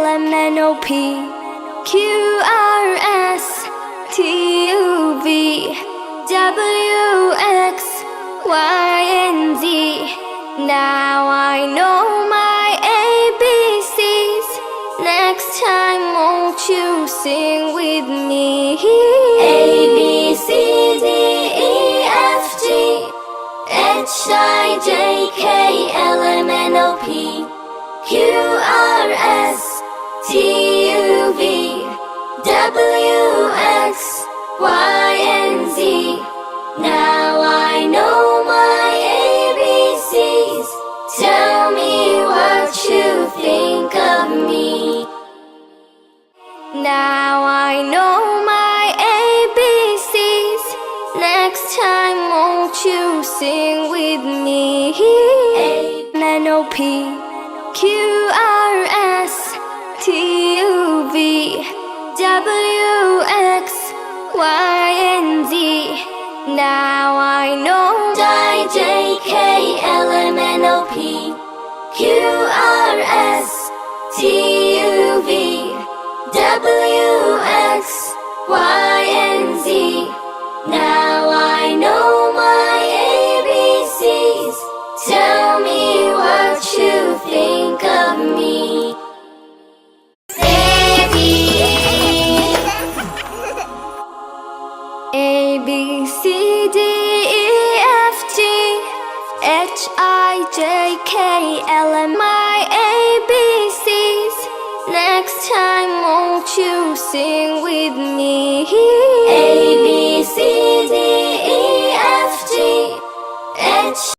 M N O P Q R S T U V W X Y and Z. Now I know my ABCs. Next time won't you sing with me? A B C D E F G H I J K L M N O P Q R S T U V W X Y and Z. Now I know my ABCs. Tell me what you think of me. Now I know my ABCs. Next time won't you sing with me? A M N O P Q R S T U V W X Y and Z. Now I know I J K L M N O P Q R S T U V W X Y and Z. Now I know my ABCs. Tell me what you think of me. A B C D E F G H I J K L M my ABCs. Next time won't you sing with me?